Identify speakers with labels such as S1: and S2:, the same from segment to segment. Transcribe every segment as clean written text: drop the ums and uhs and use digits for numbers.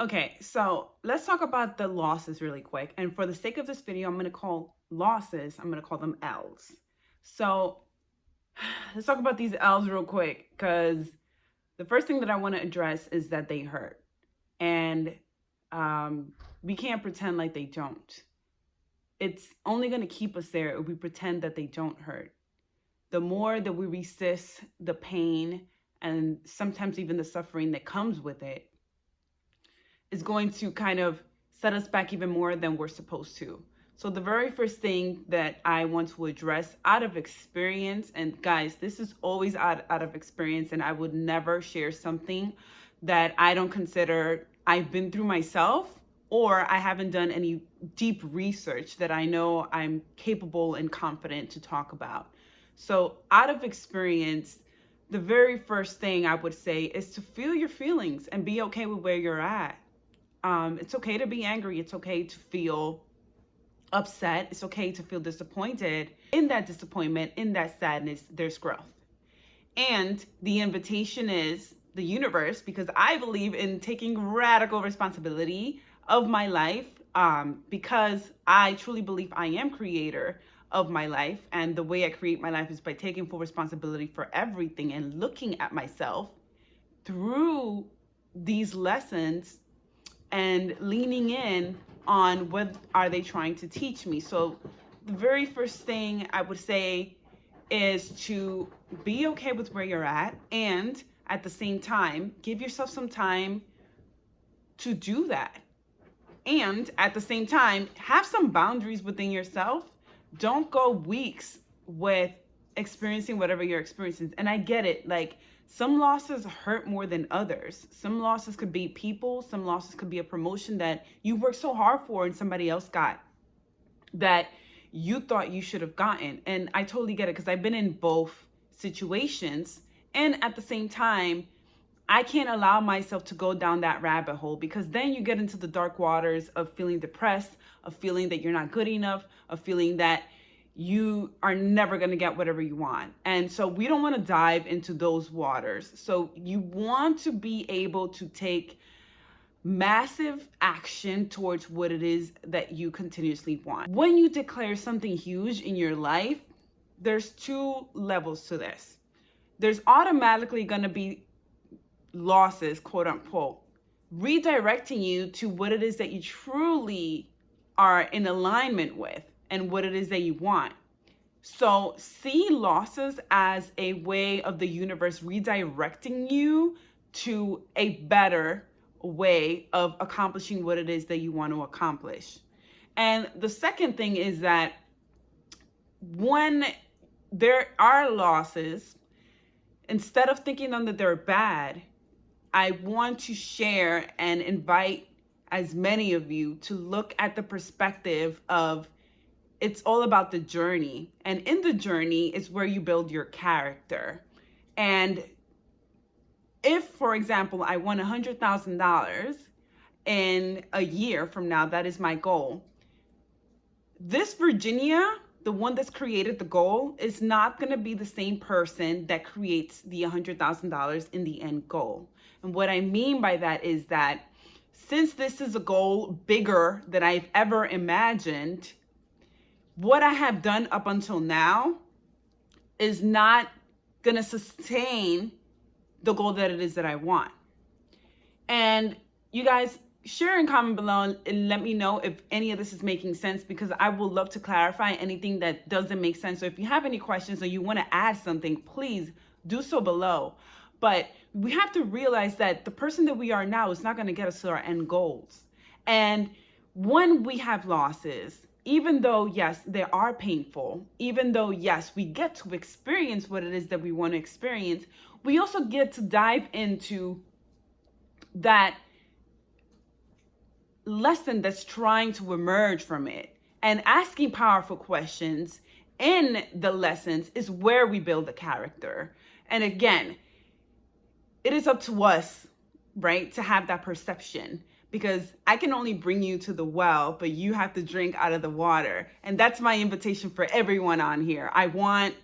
S1: Okay, so let's talk about the losses really quick. And for the sake of this video, I'm going to call losses, I'm going to call them L's. So let's talk about these L's real quick because the first thing that I want to address is that they hurt. And um, we can't pretend like they don't. It's only going to keep us there if we pretend that they don't hurt. The more that we resist the pain and sometimes even the suffering that comes with it, is going to kind of set us back even more than we're supposed to. So the very first thing that I want to address out of experience, and guys, this is always out of experience, and I would never share something that I don't consider I've been through myself, or I haven't done any deep research that I know I'm capable and confident to talk about. So out of experience, the very first thing I would say is to feel your feelings and be okay with where you're at. It's okay to be angry. It's okay to feel upset. It's okay to feel disappointed. In that disappointment, in that sadness, there's growth. And the invitation is the universe, because I believe in taking radical responsibility of my life, because I truly believe I am creator of my life. And the way I create my life is by taking full responsibility for everything and looking at myself through these lessons and leaning in on what are they trying to teach me. So the very first thing I would say is to be okay with where you're at, and at the same time give yourself some time to do that. And at the same time, have some boundaries within yourself. Don't go weeks with experiencing whatever you're experiencing. And I get it, like, some losses hurt more than others. Some losses could be people, some losses could be a promotion that you worked so hard for and somebody else got that you thought you should have gotten. And I totally get it, because I've been in both situations. And at the same time, I can't allow myself to go down that rabbit hole, because then you get into the dark waters of feeling depressed, of feeling that you're not good enough, of feeling that you are never going to get whatever you want. And so we don't want to dive into those waters. So you want to be able to take massive action towards what it is that you continuously want. When you declare something huge in your life, there's two levels to this. There's automatically going to be losses, quote unquote, redirecting you to what it is that you truly are in alignment with and what it is that you want. So see losses as a way of the universe redirecting you to a better way of accomplishing what it is that you want to accomplish. And the second thing is that when there are losses, instead of thinking them that they're bad, I want to share and invite as many of you to look at the perspective of it's all about the journey. And in the journey is where you build your character. And if, for example, I won $100,000 in a year from now, that is my goal. This Virginia, the one that's created the goal, is not going to be the same person that creates the $100,000 in the end goal. And what I mean by that is that since this is a goal bigger than I've ever imagined, what I have done up until now is not going to sustain the goal that it is that I want. And you guys, share and comment below and let me know if any of this is making sense, because I would love to clarify anything that doesn't make sense. So if you have any questions or you want to add something, please do so below. But we have to realize that the person that we are now is not going to get us to our end goals. And when we have losses, even though, yes, they are painful, even though, yes, we get to experience what it is that we want to experience, we also get to dive into that lesson that's trying to emerge from it. And asking powerful questions in the lessons is where we build the character. And again, it is up to us, right, to have that perception, because I can only bring you to the well, but you have to drink out of the water. And that's my invitation for everyone on here. I want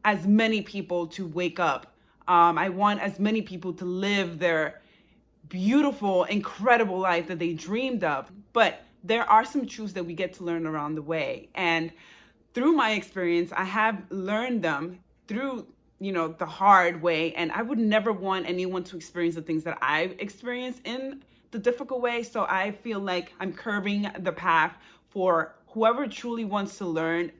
S1: as many people to wake up. I want as many people to live their beautiful, incredible life that they dreamed of. But there are some truths that we get to learn along the way. And through my experience, I have learned them through, the hard way. And I would never want anyone to experience the things that I've experienced in the difficult way. So I feel like I'm curving the path for whoever truly wants to learn.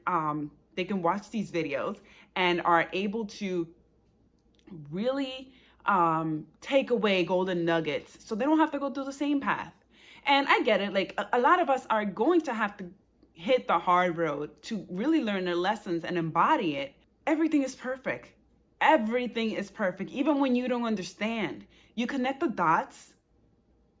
S1: They can watch these videos and are able to really take away golden nuggets so they don't have to go through the same path. And I get it, like a lot of us are going to have to hit the hard road to really learn the lessons and embody it. Everything is perfect. Everything is perfect. Even when you don't understand, you connect the dots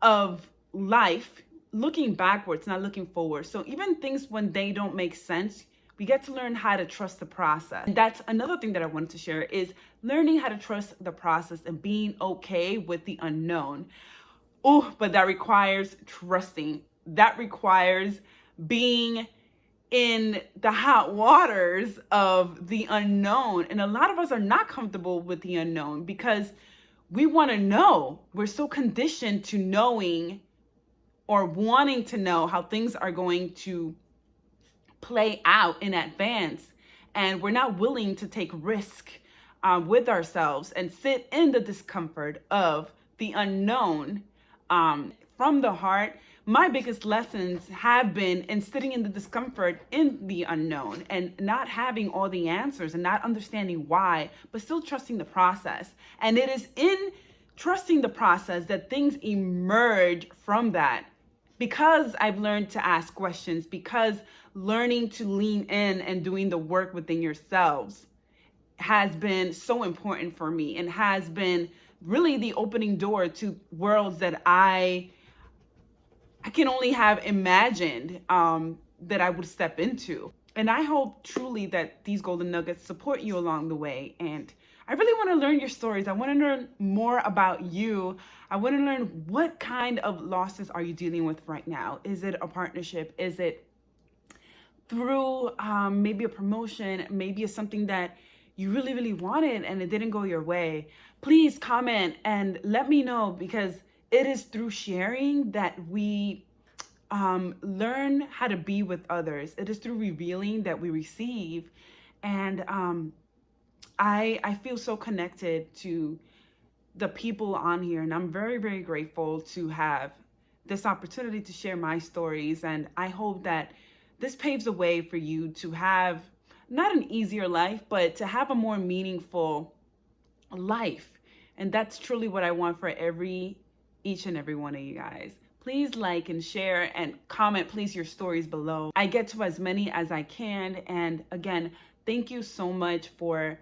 S1: of life looking backwards, not looking forward. So even things when they don't make sense, we get to learn how to trust the process. And that's another thing that I wanted to share, is learning how to trust the process and being okay with the unknown. Oh, but that requires trusting. That requires being in the hot waters of the unknown. And a lot of us are not comfortable with the unknown because we want to know. We're so conditioned to knowing or wanting to know how things are going to play out in advance. And we're not willing to take risk with ourselves and sit in the discomfort of the unknown. From the heart, my biggest lessons have been in sitting in the discomfort in the unknown and not having all the answers and not understanding why, but still trusting the process. And it is in trusting the process that things emerge from that. Because I've learned to ask questions, because learning to lean in and doing the work within yourselves has been so important for me and has been really the opening door to worlds that I can only have imagined that I would step into. And I hope truly that these golden nuggets support you along the way. And I really want to learn your stories. I want to learn more about you. I want to learn what kind of losses are you dealing with right now? Is it a partnership? Is it through maybe a promotion? Maybe it's something that you really, really wanted and it didn't go your way. Please comment and let me know, because it is through sharing that we learn how to be with others. It is through revealing that we receive. And I feel so connected to the people on here, and I'm very, very grateful to have this opportunity to share my stories. And I hope that this paves the way for you to have not an easier life, but to have a more meaningful life. And that's truly what I want for each and every one of you guys. Please like and share and comment, please, your stories below. I get to as many as I can. And again, thank you so much for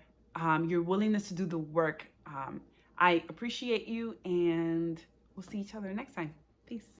S1: your willingness to do the work. I appreciate you, and we'll see each other next time. Peace.